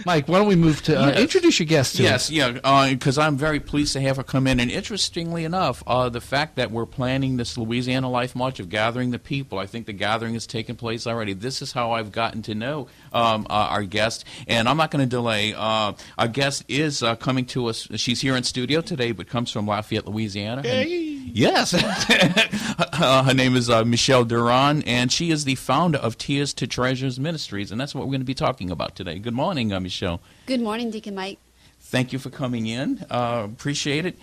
Mike, why don't we move to introduce your guest to us? Yes, because I'm very pleased to have her come in. And interestingly enough, the fact that we're planning this Louisiana Life March of gathering the people, I think the gathering has taken place already. This is how I've gotten to know our guest. And I'm not going to delay. Our guest is coming to us. She's here in studio today, but comes from Lafayette, Louisiana. Yes. Her name is Michelle Durand, and she is the founder of Tears to Treasures Ministries, and that's what we're going to be talking about today. Good morning, Michelle. Good morning, Deacon Mike. Thank you for coming in. Appreciate it.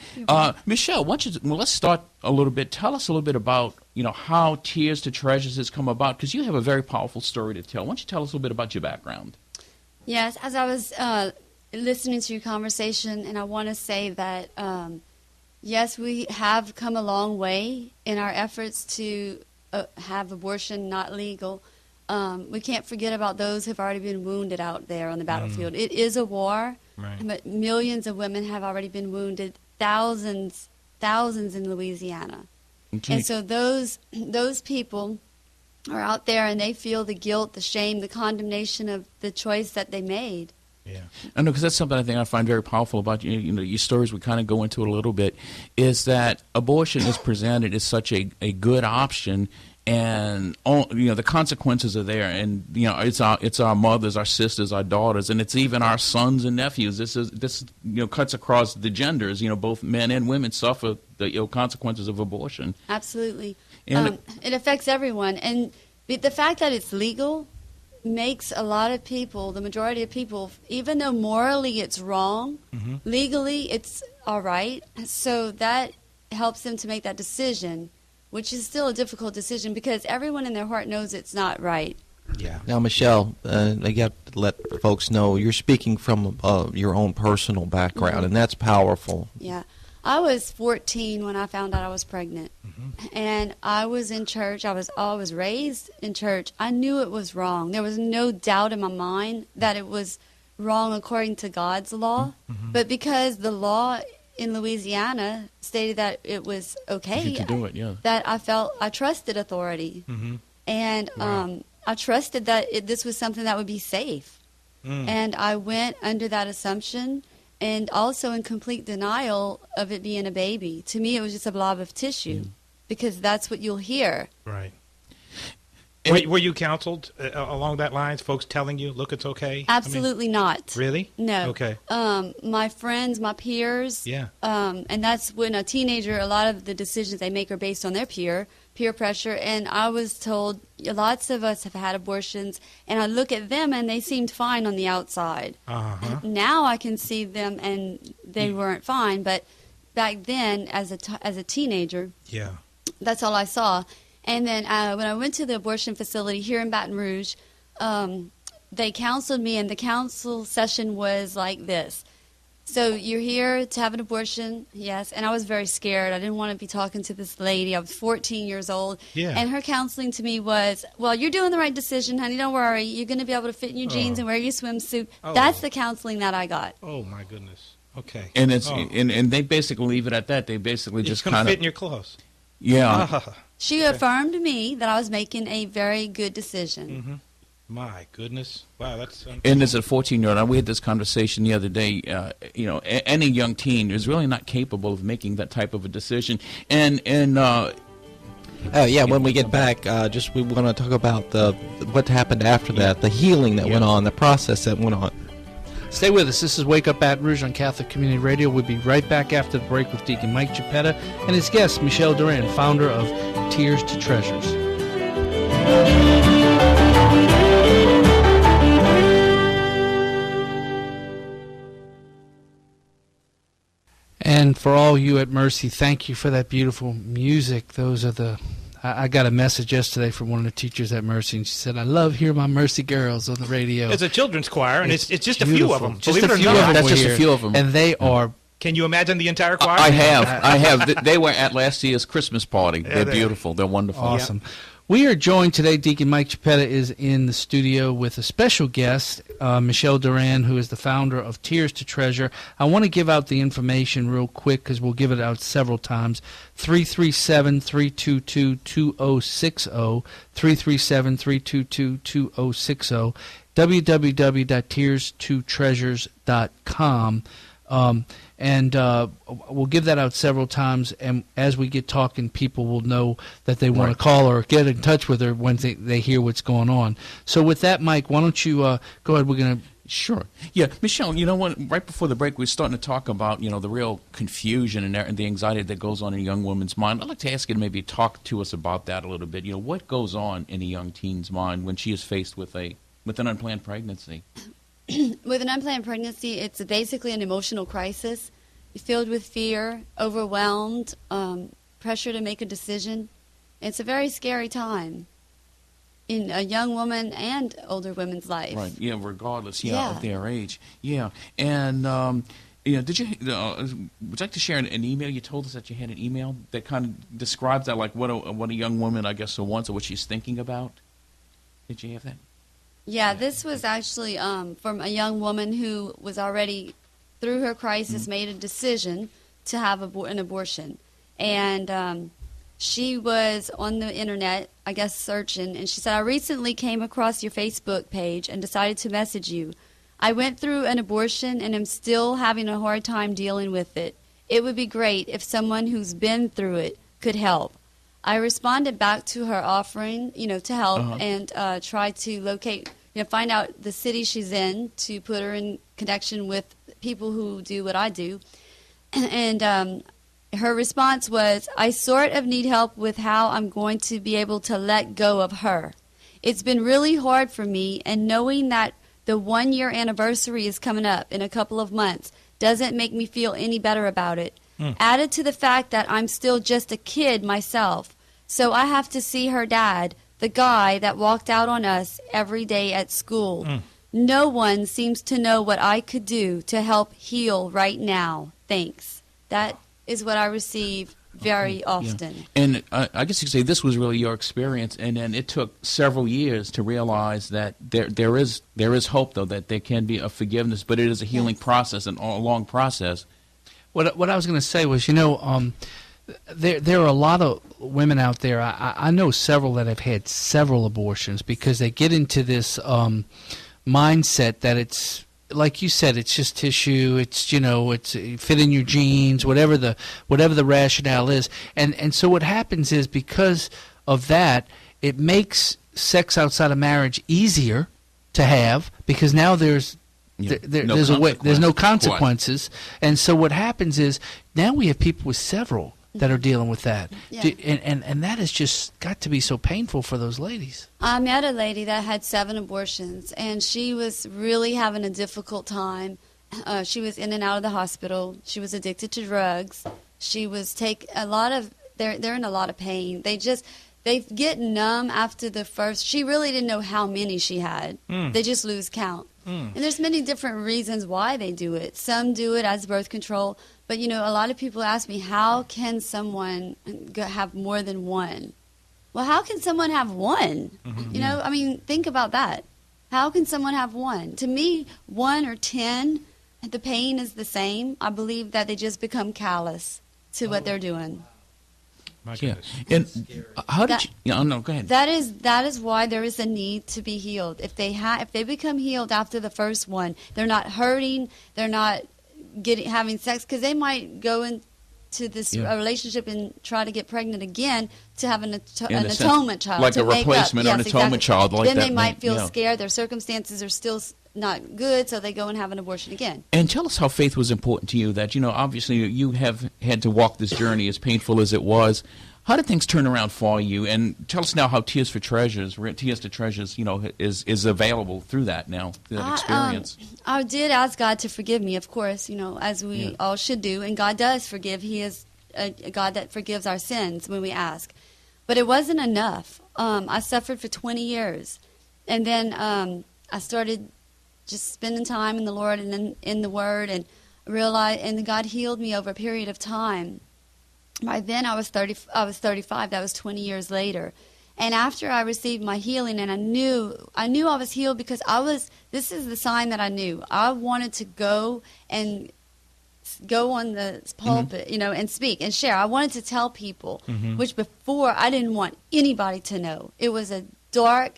Michelle, let's start a little bit. Tell us a little bit about how Tears to Treasures has come about, because you have a very powerful story to tell. Why don't you tell us a little bit about your background? Yes, as I was listening to your conversation, and I want to say that, yes, we have come a long way in our efforts to have abortion not legal. We can't forget about those who have already been wounded out there on the battlefield. It is a war, but millions of women have already been wounded, thousands in Louisiana. Okay. And so those people are out there, and they feel the guilt, the shame, the condemnation of the choice that they made. Yeah, I know, because that's something I think I find very powerful about your stories. We kind of go into it a little bit, is that abortion is presented as such a good option, and the consequences are there, and it's our mothers, our sisters, our daughters, and it's even our sons and nephews. This cuts across the genders. Both men and women suffer the consequences of abortion. Absolutely, and it affects everyone, and the fact that it's legal makes a lot of people, the majority of people, even though morally it's wrong, legally it's all right. So that helps them to make that decision, which is still a difficult decision because everyone in their heart knows it's not right. Yeah. Now, Michelle, I got to let folks know you're speaking from your own personal background, and that's powerful. Yeah. I was 14 when I found out I was pregnant, and I was in church. I was raised in church. I knew it was wrong. There was no doubt in my mind that it was wrong according to God's law, but because the law in Louisiana stated that it was okay, you could do it, that I trusted authority, and I trusted that this was something that would be safe, and I went under that assumption. And also in complete denial of it being a baby. To me, it was just a blob of tissue, because that's what you'll hear. Right. Were you counseled along that lines? Folks telling you, look, it's okay? Absolutely not. Really? No. Okay. My friends, my peers. Yeah. And that's when a teenager, a lot of the decisions they make are based on their peer pressure. And I was told lots of us have had abortions, and I look at them and they seemed fine on the outside. Now I can see them and they weren't fine, but back then as a teenager, that's all I saw. And then when I went to the abortion facility here in Baton Rouge, they counseled me, and the counsel session was like this. So you're here to have an abortion, yes, and I was very scared. I didn't want to be talking to this lady. I was 14 years old, and her counseling to me was, well, you're doing the right decision, honey, don't worry. You're going to be able to fit in your jeans and wear your swimsuit. That's the counseling that I got. Oh, my goodness. Okay. And it's and they basically leave it at that. They basically just kind of fit in your clothes. Yeah. She affirmed me that I was making a very good decision. My goodness. Wow, that's... And as a 14-year-old, we had this conversation the other day, any young teen is really not capable of making that type of a decision. And when we get back, we want to talk about what happened after that, the healing that went on, the process that went on. Stay with us. This is Wake Up Baton Rouge on Catholic Community Radio. We'll be right back after the break with Deacon Mike Geppetta and his guest, Michelle Durand, founder of Tears to Treasures. And for all you at Mercy, thank you for that beautiful music. Those are I got a message yesterday from one of the teachers at Mercy, and she said, I love hearing my Mercy girls on the radio. It's a children's choir, and it's just a few of them. Just a few of them. That's just a few of them. And they are... Can you imagine the entire choir? I have. They were at last year's Christmas party. They're beautiful. They're wonderful. Awesome. We are joined today, Deacon Mike Chiappetta is in the studio with a special guest, Michelle Durand, who is the founder of Tears to Treasure. I want to give out the information real quick because we'll give it out several times. 337-322-2060, 337-322-2060, www.tears2treasures.com. And we'll give that out several times, and as we get talking, people will know that they want to call or get in touch with her when they hear what's going on. So with that, Mike, why don't you go ahead? We're going to... Sure. Yeah, Michelle, you know what, right before the break, we were starting to talk about, the real confusion and the anxiety that goes on in a young woman's mind. I'd like to ask you to maybe talk to us about that a little bit. What goes on in a young teen's mind when she is faced with an unplanned pregnancy? With an unplanned pregnancy, it's basically an emotional crisis. You're filled with fear, overwhelmed, pressure to make a decision. It's a very scary time in a young woman and older women's life. Right, yeah, regardless of their age. Yeah, and did you would you like to share an email? You told us that you had an email that kind of describes that, like what a young woman, I guess, wants or what she's thinking about. Did you have that? Yeah, this was actually from a young woman who was already, through her crisis, made a decision to have an abortion. And she was on the internet, I guess, searching, and she said, I recently came across your Facebook page and decided to message you. I went through an abortion and am still having a hard time dealing with it. It would be great if someone who's been through it could help. I responded back to her offering, to help and try to locate, find out the city she's in to put her in connection with people who do what I do. And her response was, I sort of need help with how I'm going to be able to let go of her. It's been really hard for me, and knowing that the 1-year anniversary is coming up in a couple of months doesn't make me feel any better about it. Added to the fact that I'm still just a kid myself. So I have to see her dad, the guy that walked out on us every day at school. No one seems to know what I could do to help heal right now. Thanks. That is what I receive very often. Yeah. And I guess you could say this was really your experience, and then it took several years to realize that there is hope, though, that there can be a forgiveness, but it is a healing process and a long process. What I was going to say was, there are a lot of women out there. I know several that have had several abortions because they get into this mindset that it's, like you said, it's just tissue. It's it's fit in your genes, whatever the rationale is. And so what happens is, because of that, it makes sex outside of marriage easier to have, because now there's no consequences. And so what happens is, now we have people with several that are dealing with that. Yeah. And that has just got to be so painful for those ladies. I met a lady that had 7 abortions, and she was really having a difficult time. She was in and out of the hospital. She was addicted to drugs. She was they're in a lot of pain. They get numb after the first. She really didn't know how many she had. They just lose count. And there's many different reasons why they do it. Some do it as birth control. But, a lot of people ask me, how can someone have more than one? Well, how can someone have one? Think about that. How can someone have one? To me, 1 or 10, the pain is the same. I believe that they just become callous to what they're doing. My goodness. And how did you? No, go ahead. That is why there is a need to be healed. If they become healed after the first one, they're not hurting. They're not having sex, because they might go into this relationship and try to get pregnant again to have an atonement child, like to a replacement or an atonement child. Like then that, they might feel scared. Their circumstances are still not good, so they go and have an abortion again. And tell us how faith was important to you. That obviously you have had to walk this journey, as painful as it was. How did things turn around for you? And tell us now how Tears to Treasures, is available through that now, through that experience. I did ask God to forgive me, of course, as we all should do. And God does forgive. He is a God that forgives our sins when we ask. But it wasn't enough. I suffered for 20 years. And then I started just spending time in the Lord and in the Word, and realized, and God healed me over a period of time. By then I was 35. That was 20 years later. And after I received my healing, and I knew I was healed, because this is the sign that I knew. I wanted to go on the pulpit, and speak and share. I wanted to tell people, which before I didn't want anybody to know. It was a dark,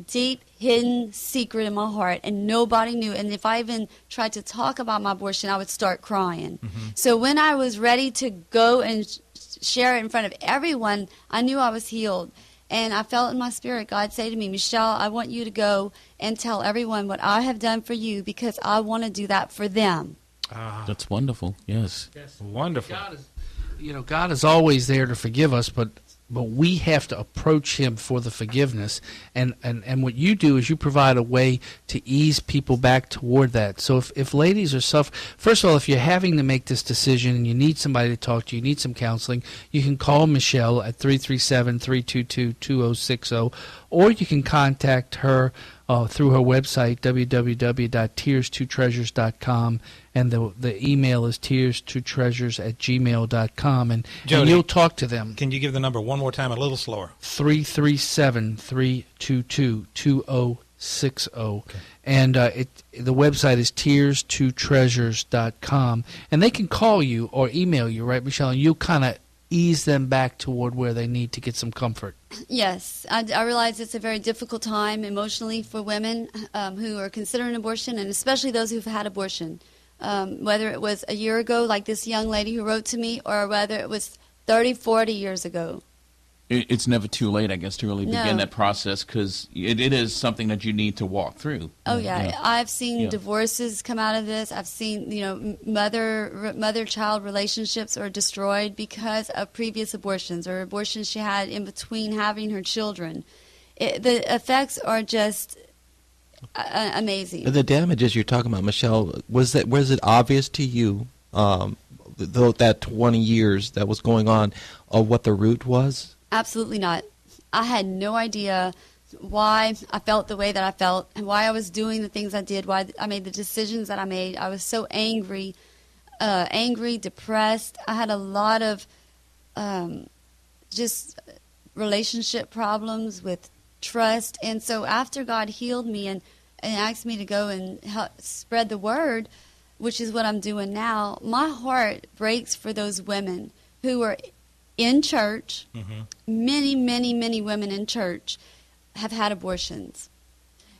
deep, hidden secret in my heart, and nobody knew. And if I even tried to talk about my abortion, I would start crying. So when I was ready to go and share it in front of everyone, I knew I was healed. And I felt in my spirit God say to me, Michelle, I want you to go and tell everyone what I have done for you, because I want to do that for them. That's wonderful. Yes. Wonderful. God is always there to forgive us, but we have to approach him for the forgiveness. And what you do is you provide a way to ease people back toward that. So if ladies are first of all, if you're having to make this decision and you need somebody to talk to, you need some counseling, you can call Michelle at 337-322-2060, or you can contact her through her website, www.tears2treasures.com, and the email is tears2treasures@gmail.com, and you'll talk to them. Can you give the number one more time, a little slower? 337-322-2060. Okay. And the website is tears2treasures.com, and they can call you or email you, right, Michelle? And you'll kind of ease them back toward where they need to get some comfort. Yes, I realize it's a very difficult time emotionally for women who are considering abortion, and especially those who've had abortion. Whether it was a year ago, like this young lady who wrote to me, or whether it was 30, 40 years ago. It's never too late, I guess, to really begin that process, because it is something that you need to walk through. Oh, yeah. I've seen divorces come out of this. I've seen, mother-child relationships are destroyed because of previous abortions or abortions she had in between having her children. The effects are just amazing. The damages you're talking about, Michelle, was it obvious to you, though that 20 years that was going on, what the root was? Absolutely not. I had no idea why I felt the way that I felt, and why I was doing the things I did, why I made the decisions that I made. I was so angry, depressed. I had a lot of just relationship problems with trust. And so after God healed me and asked me to go and help spread the word, which is what I'm doing now, my heart breaks for those women who are in church. Many, many, many women in church have had abortions.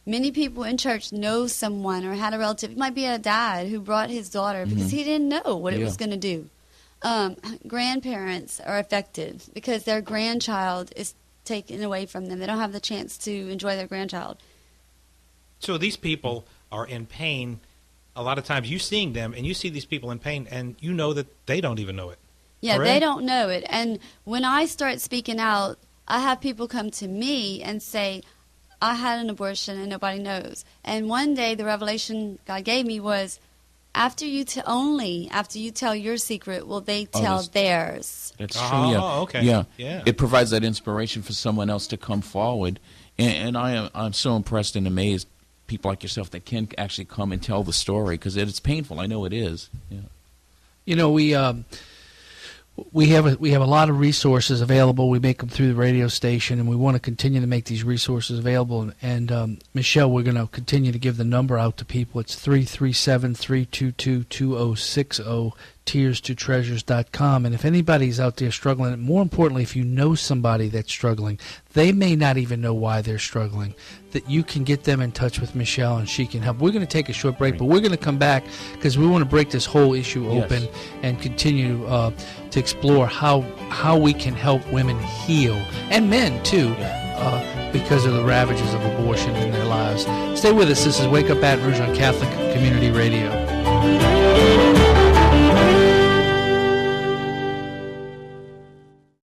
Many people in church know someone or had a relative. It might be a dad who brought his daughter because he didn't know what it was going to do. Grandparents are affected because their grandchild is taken away from them. They don't have the chance to enjoy their grandchild. So these people are in pain. A lot of times you're seeing them, and you see these people in pain, and you know that they don't even know it. Yeah, correct? They don't know it. And when I start speaking out, I have people come to me and say, I had an abortion and nobody knows. And one day the revelation God gave me was, after you tell your secret, will they tell theirs? That's true, yeah. Oh, okay. Yeah. Yeah. It provides that inspiration for someone else to come forward. And I'm so impressed and amazed, people like yourself that can actually come and tell the story, because it's painful. I know it is. Yeah. You know, we have a lot of resources available. We make them through the radio station, and we want to continue to make these resources available. And Michelle, we're going to continue to give the number out to people. It's 337-322-2060, tears2treasures.com. And if anybody's out there struggling, more importantly, if you know somebody that's struggling, they may not even know why they're struggling, that you can get them in touch with Michelle and she can help. We're going to take a short break, but we're going to come back because we want to break this whole issue open and continue to explore how we can help women heal, and men too, because of the ravages of abortion in their lives. Stay with us. This is Wake Up Baton Rouge on Catholic Community Radio.